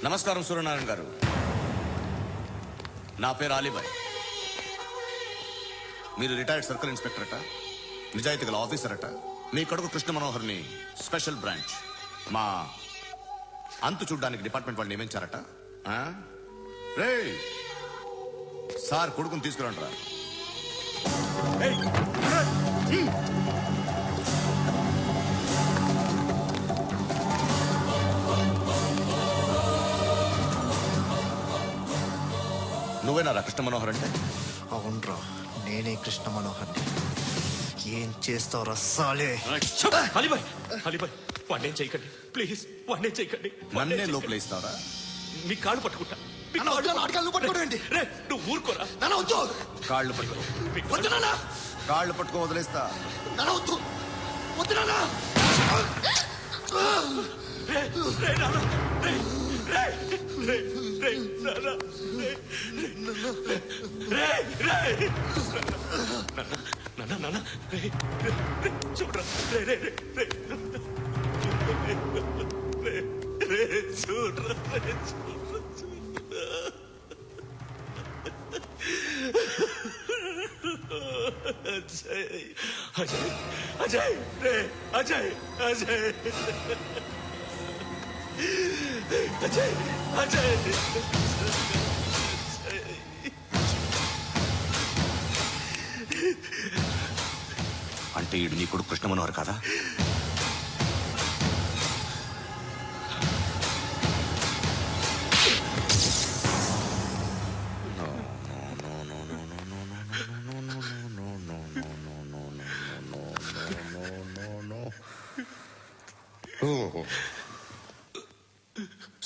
నమస్కారం సూర్యనారాయణ గారు. నా పేరు అలీబాయ్. మీరు రిటైర్డ్ సర్కిల్ ఇన్స్పెక్టర్ అట, నిజాయితీ గల ఆఫీసర్ అట. మీ కొడుకు కృష్ణ మనోహర్ని స్పెషల్ బ్రాంచ్ మా అంతు చూడ్డానికి డిపార్ట్మెంట్ వాళ్ళు నియమించారట. రే సార్ కొడుకుని తీసుకురండి. నువ్వేనారా కృష్ణ మనోహర్ అంటే? అవునరా, నేనే కృష్ణ మనోహర్ని. ఏం చేస్తావురా సాలే? అలీబాయ్, అలీబాయ్ వాడిని చేయకండి ప్లీజ్, వాడిని చేయకండి. నన్నే లోపల ఇస్తావరా? మీ కాళ్ళు పట్టుకుంటా. నువ్వు ఊరుకోరా. కాళ్ళు పట్టుకో. కాళ్ళు పట్టుకో వదిలేస్తా. చూడరా అజయ్, అజయ్, అజయ్, అజయ్, అజయ్, అజయ్. అంటే ఈడు నీ కొడుకు కృష్ణ మనోహర్ కాదా?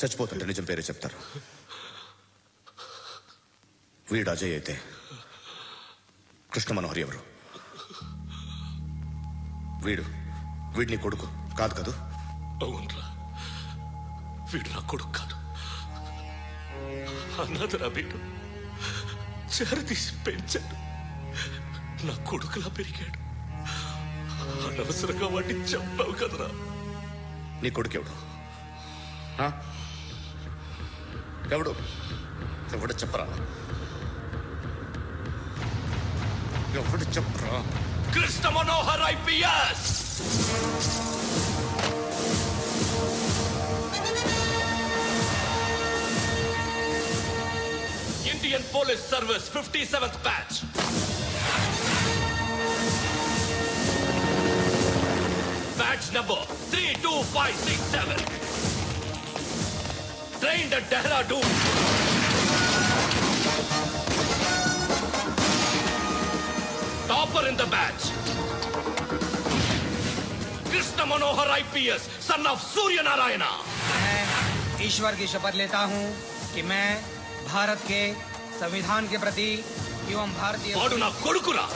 చచ్చిపోతుంటే నిజం పేరే చెప్తారు. వీడు అజయ్ అయితే కృష్ణ మనోహర్ ఎవరు? వీడిని కొడుకు కాదు కదూ? అవునరా, వీడు నా కొడుకు కాదు. అన్నదరా వీడు చేరతీసి పెంచాడు. నా కొడుకులా పెరిగాడు. అనవసరంగా వాడిని చంపావు కదరా. నీ కొడుకు ఎవడు? ఎవడు? ఎవడు చెప్పరా? ఎవడు చెప్పరా? Krishna Manohar IPS. Indian police service 57th batch. Batch number 32567. Trained at Dehradun. Topper in the batch. Krishna Manohar IPS, son of Surya Narayana. मैं ईश्वर की शपथ लेता हूँ कि मैं भारत के संविधान के प्रति एवं भारतीय वाडु ना कोडुकुरा.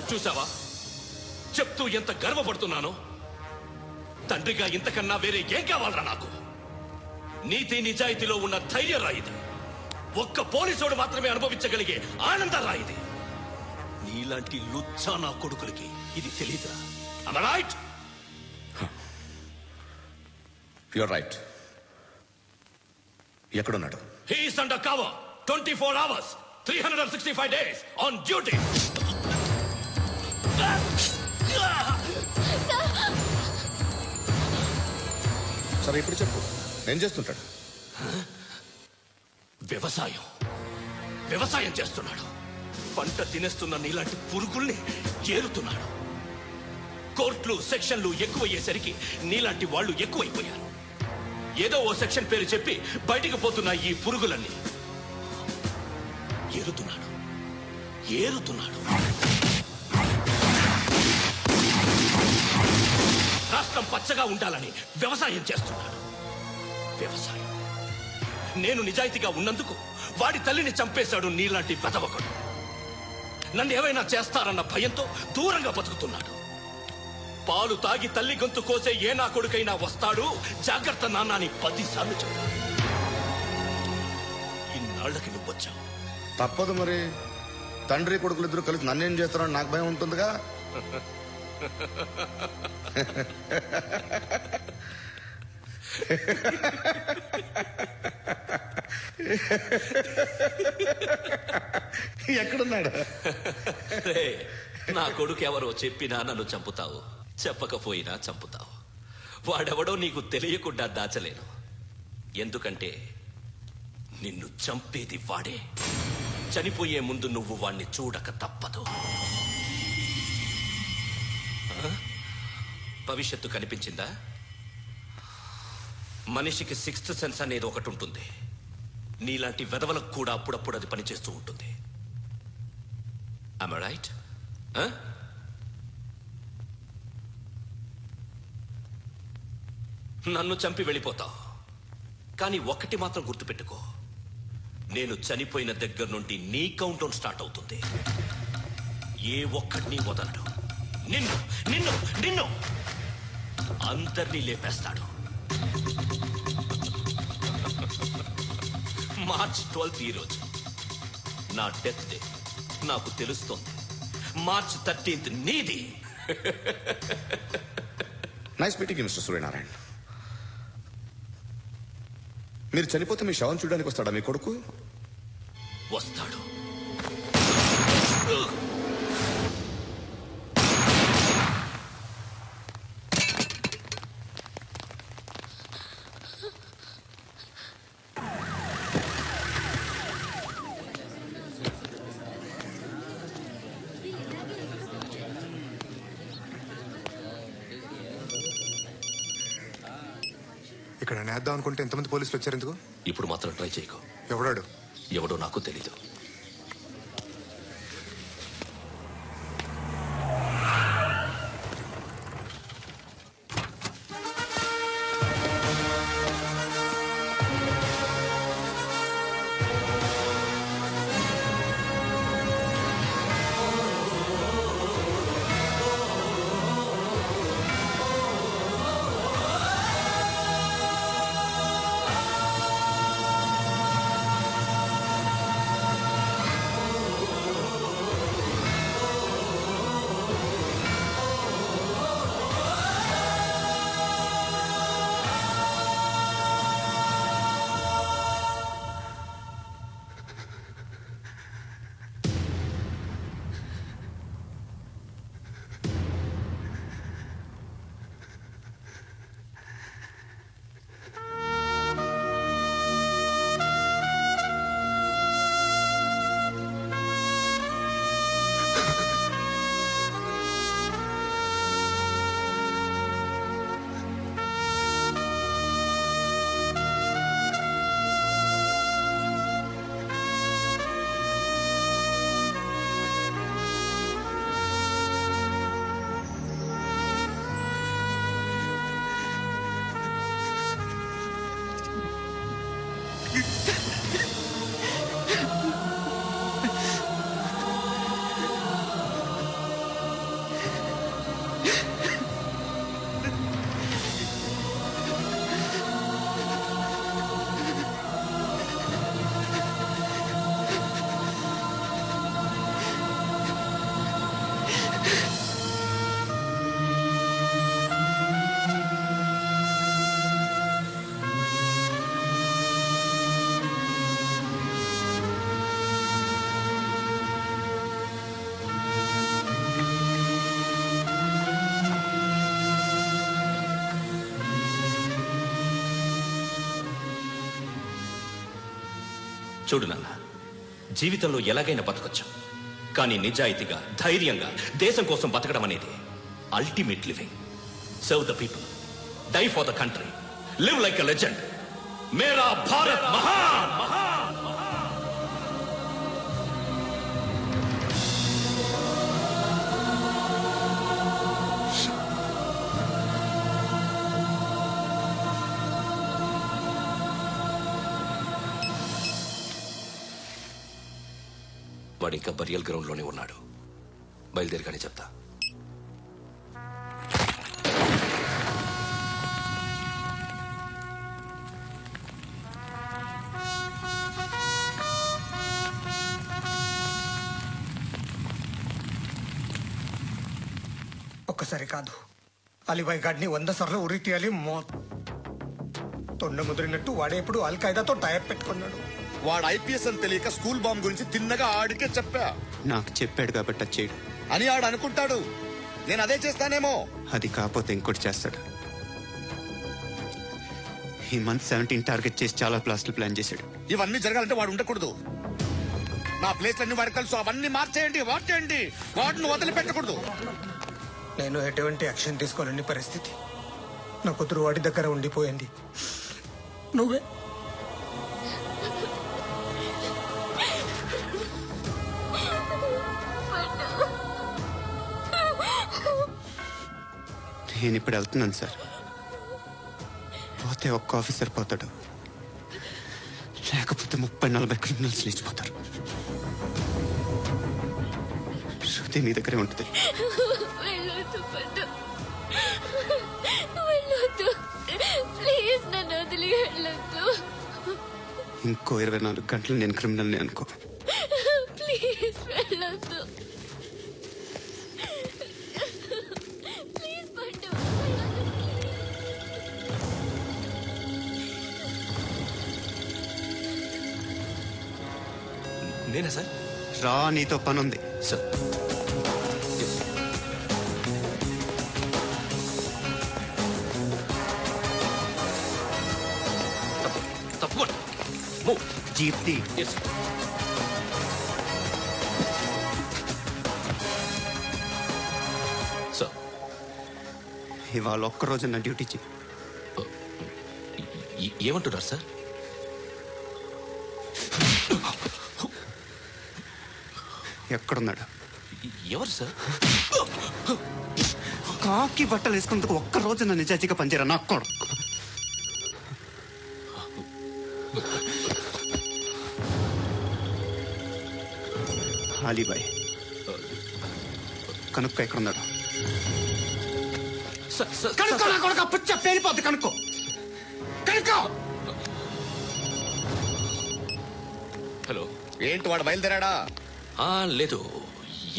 చూసావా చెప్తూ ఎంత గర్వపడుతున్నానో? తండ్రిగా ఇంతకన్నా వేరే ఏం కావాలరా నాకు? నీతి నిజాయితీలో ఉన్న ధైర్య రాయిది. ఒక్క పోలీసోడు మాత్రమే అనుభవించగలిగే ఆనంద రాయిది. నీలాంటి లుచ్చా నా కొడుకులకి ఇది తెలీదురా. Am I right? You're right. ఎక్కడున్నాడు? He is under cover 24 hours 365 days on duty. సరే ఇప్పుడు చెప్పు, ఏం చేస్తుంటాడు? వ్యవసాయం చేస్తున్నాడు. పంట తినేస్తున్న నీలాంటి పురుగుల్ని చేరుతున్నాడు. కోర్టులు సెక్షన్లు ఎక్కువయ్యేసరికి నీలాంటి వాళ్ళు ఎక్కువైపోయారు. ఏదో ఓ సెక్షన్ పేరు చెప్పి బయటికి పోతున్న ఈ పురుగులన్నీ ఏరుతున్నాడు. రాష్ట్రం పచ్చగా ఉండాలని వ్యవసాయం చేస్తున్నాడు. నేను నిజాయితీగా ఉన్నందుకు వాడి తల్లిని చంపేశాడు నీలాంటి వెధవకుడు. నన్ను ఏమైనా చేస్తారన్న భయంతో దూరంగా బతుకుతున్నాడు. పాలు తాగి తల్లి గొంతు కోసే ఏ నా కొడుకైనా వస్తాడు, జాగ్రత్త నాన్న అని 10 సార్లు చెప్పాడు. ఇన్నాళ్ళకి నువ్వు వచ్చావు. తప్పదు మరి. తండ్రి కొడుకులు ఇద్దరు కలిసి నన్నేం చేస్తారని నాకు భయం ఉంటుందిగా. ఎక్కడున్నాడు? రే, నా కొడుకు ఎవరో చెప్పినా నన్ను చంపుతావు, చెప్పకపోయినా చంపుతావు. వాడెవడో నీకు తెలియకుండా దాచలేను. ఎందుకంటే నిన్ను చంపేది వాడే. చనిపోయే ముందు నువ్వు వాణ్ణి చూడక తప్పదు. భవిష్యత్తు కనిపించిందా? మనిషికి సిక్స్త్ సెన్స్ అనేది ఒకటి ఉంటుంది. నీలాంటి వెధవలకు కూడా అప్పుడప్పుడు అది పనిచేస్తూ ఉంటుంది. Am I right? నన్ను చంపి వెళ్ళిపోతావు, కానీ ఒక్కటి మాత్రం గుర్తుపెట్టుకో, నేను చనిపోయిన దగ్గర నుండి నీ కౌంట్ డౌన్ స్టార్ట్ అవుతుంది. ఏ ఒక్కడిని వదలడు. నిన్ను నిన్ను నిన్ను అందరినీ లేపేస్తాడు. మార్చ్ 12 ఈ రోజు నా డెత్ డే. నాకు తెలుస్తోంది. మార్చ్ 13 నీది. Nice meeting mister Suryanarayana. మీరు చనిపోతే మీ శవం చూడడానికి వస్తాడా మీ కొడుకు? వస్తాడు. ఇక్కడ నేద్దాం అనుకుంటే ఎంతమంది పోలీసులు వచ్చారు ఎందుకు? ఇప్పుడు మాత్రం ట్రై చేయకు. ఎవడాడు? ఎవడో నాకు తెలీదు. చూడు నాన్న, జీవితంలో ఎలాగైనా బతకొచ్చు, కానీ నిజాయితీగా, ధైర్యంగా దేశం కోసం బతకడం అనేది ultimate living. Serve the people, die for the country, live like a legend. మేరా భారత్ మహాన్. వాడు ఇంకా బరియల్ గ్రౌండ్ లోనే ఉన్నాడు. బయలుదేరిగానే చెప్తా. ఒక్క ఒక్కసారి కాదు, అలీబాయ్ గాడిని 100 సార్లు ఉరి తీయాలి. తొండ ముదిరినట్టు వాడే ఇప్పుడు అల్ఖాయిదాతో టైప్ పెట్టుకున్నాడు. వాడు ఐపీఎస్ అని తెలియక స్కూల్ బాంబ్ గురించి తిన్నగా ఆడికే చెప్పా నాకు చెప్పాడు కాబట్టి అది చేయడు. అని ఆడు అనుకుంటాడు. నేను అదే చేస్తానేమో. అది కాకపోతే ఇంకోటి చేస్తాడు. ఈ మంత్ 17 టార్గెట్ చేసి చాలా ప్లాస్టులు ప్లాన్ చేశాడు. ఇవన్నీ జరగాలంటే వాడు ఉండకూడదు. నా ప్లేస్లన్నీ వాడికి తెలుసు. అవన్నీ మార్చేయండి, మార్చేయండి. వాడిని వదిలిపెట్టకూడదు. నేను ఎటువంటి యాక్షన్ తీసుకోలేని పరిస్థితి. నా కూతురు వాడి దగ్గర ఉండిపోయింది. నువ్వే నేను ఇప్పుడు వెళ్తున్నాను సార్. పోతే ఒక్క ఆఫీసర్ పోతాడు, లేకపోతే 30-40 క్రిమినల్స్ లేచిపోతారు. శృతి నీ దగ్గరే ఉంటుంది. వెళ్ళొద్దు పద్దు, వెళ్ళొద్దు ప్లీజ్, నన్ను వదిలి వెళ్ళొద్దు. ఇంకో 24 గంటలు నేను క్రిమినల్ని అనుకో. ప్లీజ్ వెళ్ళొద్దు, ప్లీజ్ పద్దు. నేనా సార్? రా, నీతో పని ఉంది. సార్ తప్పకుండా మూవ్. జీప్తి yes sir. ఇవాళ ఒక్కరోజు నా డ్యూటీ చేయి. ఏమంటున్నారు సార్? ఎక్కడున్నాడు? ఎవరు సార్? కాకి బట్టలు వేసుకున్నందుకు ఒక్కరోజు నా నిజాయితీగా పనిచేయరా నాకు కూడా. అలీబాయ్ కనుక్కో ఎక్కడున్నాడు. కనుక్కో నా కొడుకు, పుచ్చ పేలిపోద్ది. కనుక్కో కనుక్కో. హలో. ఏంటి వాడు బయలుదేరాడా? లేదు,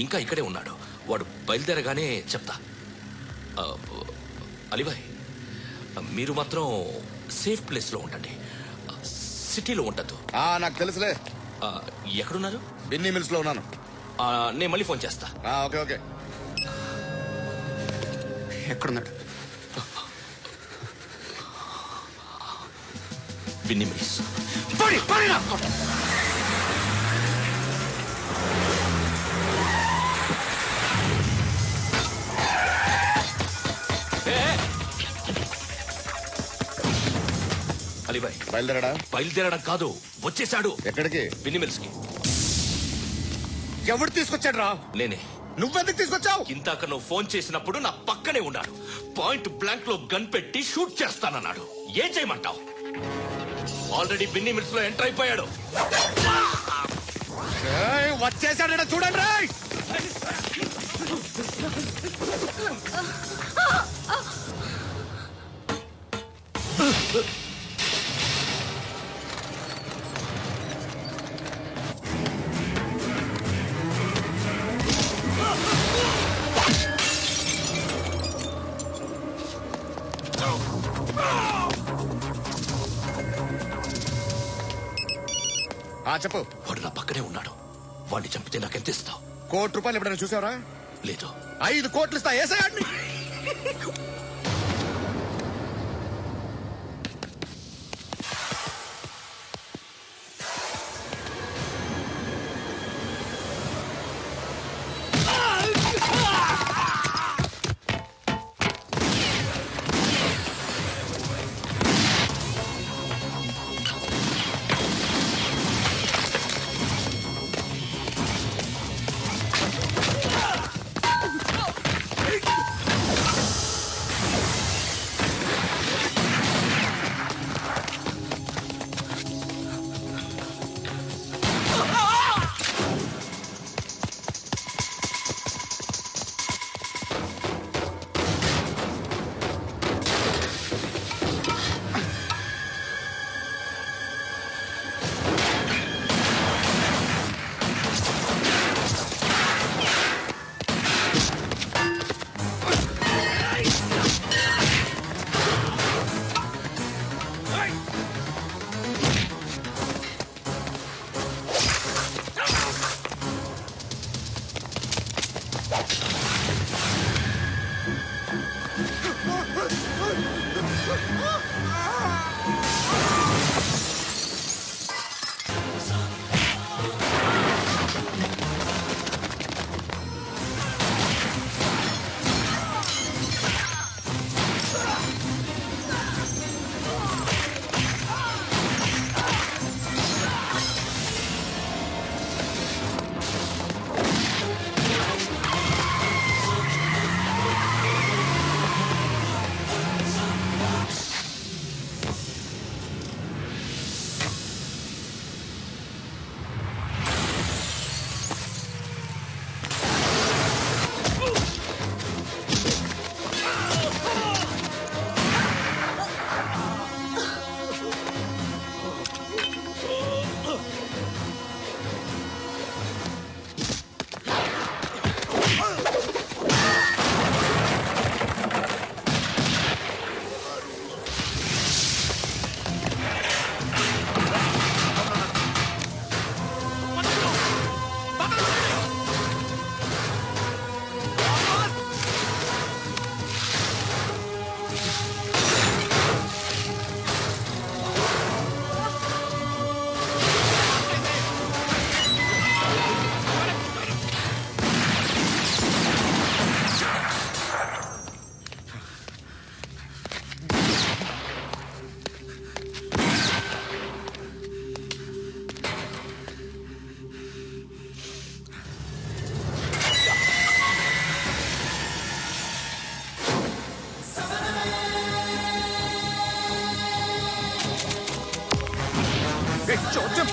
ఇంకా ఇక్కడే ఉన్నాడు. వాడు బయలుదేరగానే చెప్తా. అలీబాయ్, మీరు మాత్రం సేఫ్ ప్లేస్లో ఉండండి, సిటీలో ఉండద్దు. నాకు తెలుసులే. ఎక్కడున్నారు? బిన్నీ మిల్స్ లో ఉన్నాను. నేను మళ్ళీ ఫోన్ చేస్తా. Okay okay. ఎక్కడున్నాడు? బిన్నీ మిల్స్. అలీబాయ్ బయలుదేరాడా? బయలుదేరడం కాదు, వచ్చేసాడు. ఎక్కడికి? బిన్నీ మిల్స్ కి. ఎవడు తీసుకొచ్చాడు రా? నేనే. నువ్వెందుకు తీసుకొచ్చావు? ఇందాక నువ్వు ఫోన్ చేసినప్పుడు నా పక్కనే ఉన్నాడు. పాయింట్ బ్లాంక్ లో గన్ పెట్టి షూట్ చేస్తానన్నాడు. ఏం చేయమంటావు? ఆల్రెడీ బిన్నీ మిల్స్ లో ఎంటర్ అయిపోయాడు. వచ్చేసాడ చూడండి రా. చెప్పు. వాడు నా పక్కనే ఉన్నాడు. వాడిని చంపితే నాకెంత ఇస్తావు? ₹1 కోటి ఎప్పుడైనా చూసావరా? లేదు. 5 కోట్లు ఇస్తా. ఏసయాడిని. చోద్యం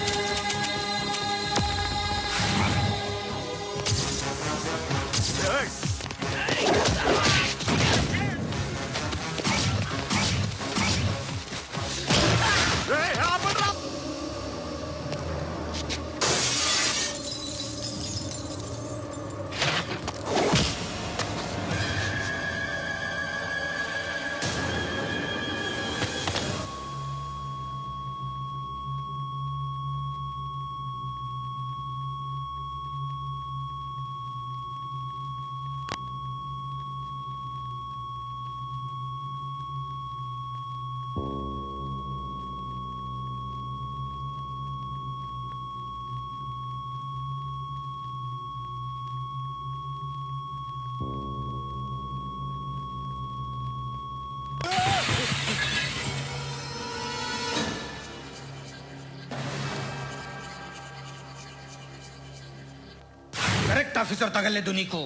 करेक्ट ऑफिसर तगल्ले दुनी को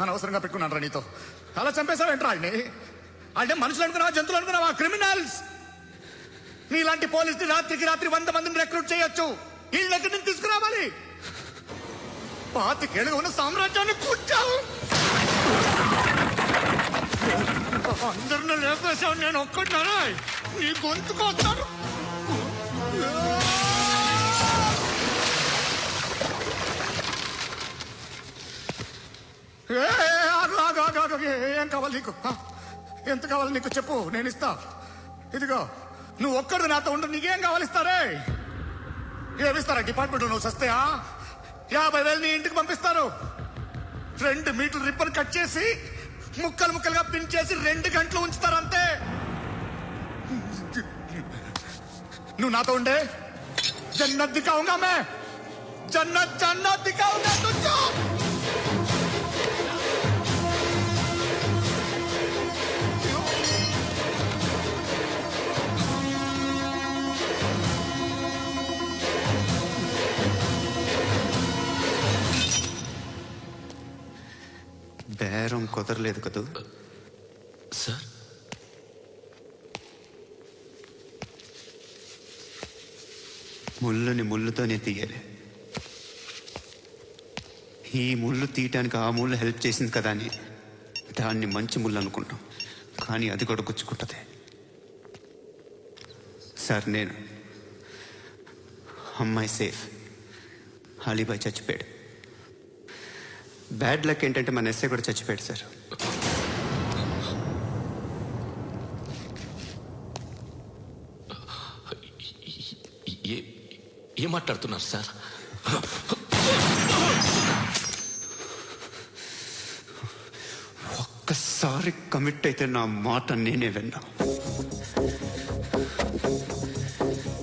అనవసరంగా పెట్టుకున్నాను రా నీతో అలా చంపేశావేంట్రా ఆయన్ని అంటే మనుషులు అనుకున్నావా జంతువులు అనుకున్నావా క్రిమినల్స్ నీలాంటి పోలీసుని రాత్రికి రాత్రి 100 మందిని రిక్రూట్ చేయొచ్చు వీళ్ళ దగ్గర నుంచి తీసుకురావాలి 25 ఉన్న సామ్రాజ్యాన్ని కూర్చావు అందరిని లేపేశావు నేను ఒక్కడినారా నీ గొంతుకొస్తాను ఏం కావాలి నీకు ఎంత కావాలి నీకు చెప్పు నేను ఇస్తా ఇదిగో నువ్వు ఒక్కడు నాతో ఉండు నీకేం కావాలి ఇస్తారే ఏమిస్తారా డిపార్ట్మెంట్ నువ్వు సస్తేయా 50,000 నీ ఇంటికి పంపిస్తారు 2 మీటర్లు రిబ్బన్ కట్ చేసి ముక్కలు ముక్కలుగా పిన్ చేసి 2 గంటలు ఉంచుతారు అంతే నువ్వు నాతో ఉండే జన్నత్ దిఖాऊंगा मैं జన్నత్ జన్నత్ దిఖాऊंगा तुझको బేరం కుదరలేదు కదూ సార్ ముళ్ళుని ముళ్ళుతోనే తీయాలి ఈ ముళ్ళు తీయటానికి ఆ ముళ్ళు హెల్ప్ చేసింది కదా అని దాన్ని మంచి ముళ్ళు అనుకుంటాం కానీ అది కూడా గుచ్చుకుంటుంది సార్ నేను అమ్మాయి సేఫ్ అలీబాయ్ చచ్చిపోయాడు బ్యాడ్ లక్ ఏంటంటే మన ఎస్ఐ కూడా చచ్చిపోయాడు సార్ ఏం మాట్లాడుతున్నారు సార్ ఒక్కసారి కమిట్ అయితే నా మాట నేనే విన్నా